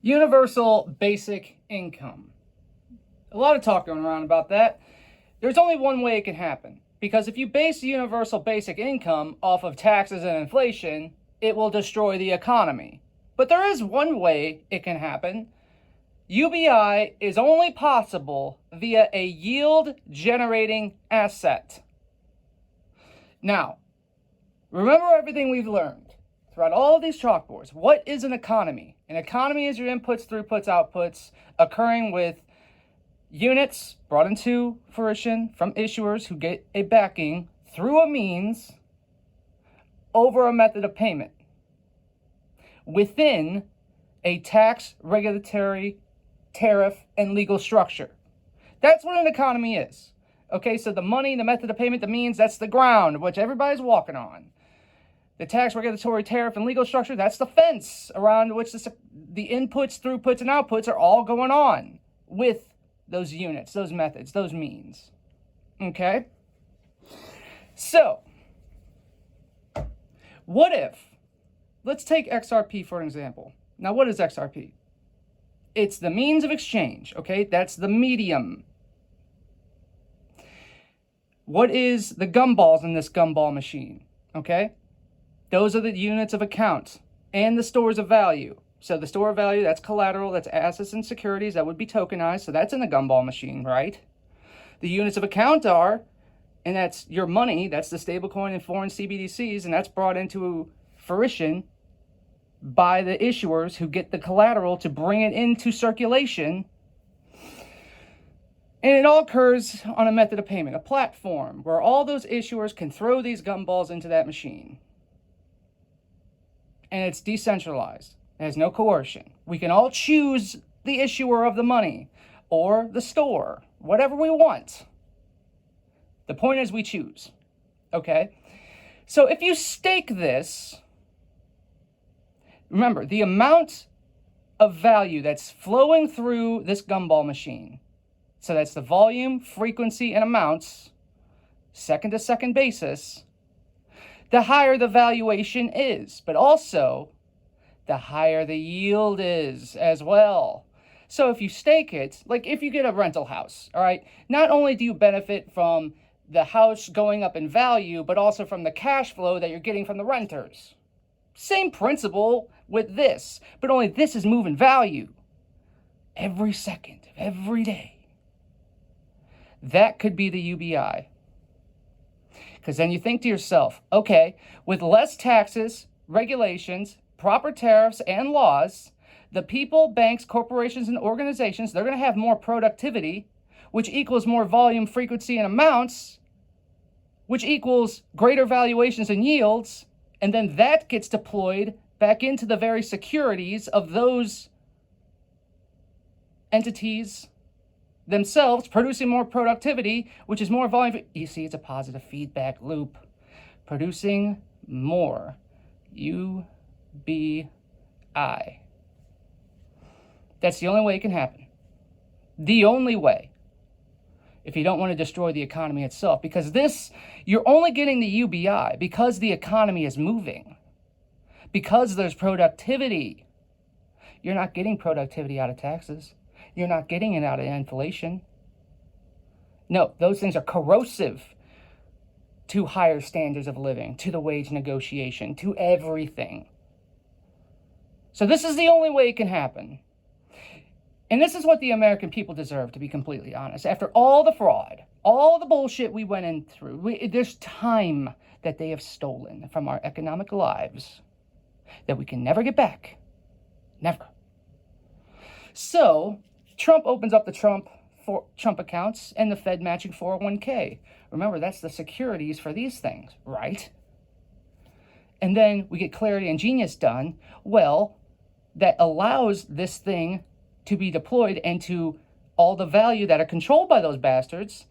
Universal basic income. A lot of talk going around about that. There's only one way it can happen. Because if you base universal basic income off of taxes and inflation, it will destroy the economy. But there is one way it can happen. UBI is only possible via a yield-generating asset. Now, remember everything we've learned throughout all of these chalkboards. What is an economy? An economy is your inputs, throughputs, outputs occurring with units brought into fruition from issuers who get a backing through a means over a method of payment within a tax, regulatory, tariff, and legal structure. That's what an economy is. Okay, so the money, the method of payment, the means, that's the ground which everybody's walking on. The tax, regulatory, tariff, and legal structure, that's the fence around which the inputs, throughputs, and outputs are all going on with those units, those methods, those means. Okay? So, what if, let's take XRP for an example. Now, what is XRP? It's the means of exchange, okay? That's the medium. What is the gumballs in this gumball machine, okay? Those are the units of account and the stores of value. So the store of value, that's collateral, that's assets and securities, that would be tokenized. So that's in the gumball machine, right? The units of account are, and that's your money, that's the stablecoin and foreign CBDCs, and that's brought into fruition by the issuers who get the collateral to bring it into circulation. And it all occurs on a method of payment, a platform where all those issuers can throw these gumballs into that machine. And it's decentralized. It has no coercion. We can all choose the issuer of the money or the store, whatever we want. The point is we choose. Okay? So if you stake this, remember, the amount of value that's flowing through this gumball machine, so that's the volume, frequency, and amounts, second-to-second basis, the higher the valuation is, but also the higher the yield is as well. So if you stake it, like if you get a rental house, all right, not only do you benefit from the house going up in value, but also from the cash flow that you're getting from the renters. Same principle with this, but only this is moving value every second of every day. That could be the UBI. Because then you think to yourself, okay, with less taxes, regulations, proper tariffs, and laws, the people, banks, corporations, and organizations, they're going to have more productivity, which equals more volume, frequency, and amounts, which equals greater valuations and yields, and then that gets deployed back into the very securities of those entities themselves, producing more productivity, which is more volume. You see, it's a positive feedback loop. Producing more. UBI. That's the only way it can happen. The only way. If you don't want to destroy the economy itself. Because this, you're only getting the UBI because the economy is moving. Because there's productivity. You're not getting productivity out of taxes. You're not getting it out of inflation. No, those things are corrosive to higher standards of living, to the wage negotiation, to everything. So this is the only way it can happen. And this is what the American people deserve, to be completely honest. After all the fraud, all the bullshit we went in through, there's time that they have stolen from our economic lives that we can never get back. Never. So Trump opens up the Trump accounts and the Fed matching 401k. Remember, that's the securities for these things, right? And then we get Clarity and Genius done. Well, that allows this thing to be deployed into all the value that are controlled by those bastards,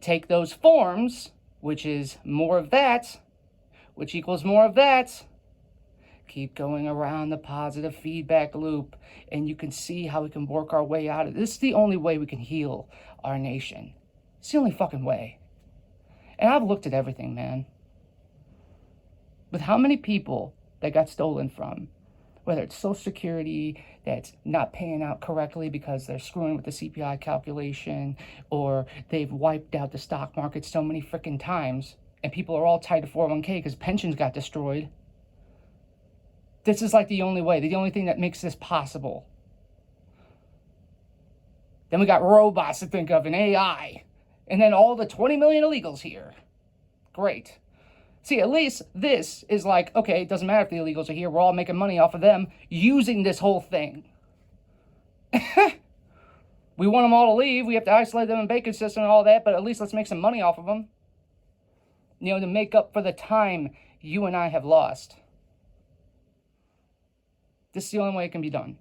take those forms, which is more of that, which equals more of that, keep going around the positive feedback loop, and you can see how we can work our way out of it. This is the only way we can heal our nation. It's the only fucking way. And I've looked at everything, man. With how many people that got stolen from, whether it's Social Security that's not paying out correctly because they're screwing with the CPI calculation, or they've wiped out the stock market so many freaking times, and people are all tied to 401k because pensions got destroyed. This is like the only way, the only thing that makes this possible. Then we got robots to think of and AI. And then all the 20 million illegals here. Great. See, at least this is like, okay, it doesn't matter if the illegals are here. We're all making money off of them using this whole thing. We want them all to leave. We have to isolate them in bacon system and all that, but at least let's make some money off of them. You know, to make up for the time you and I have lost. This is the only way it can be done.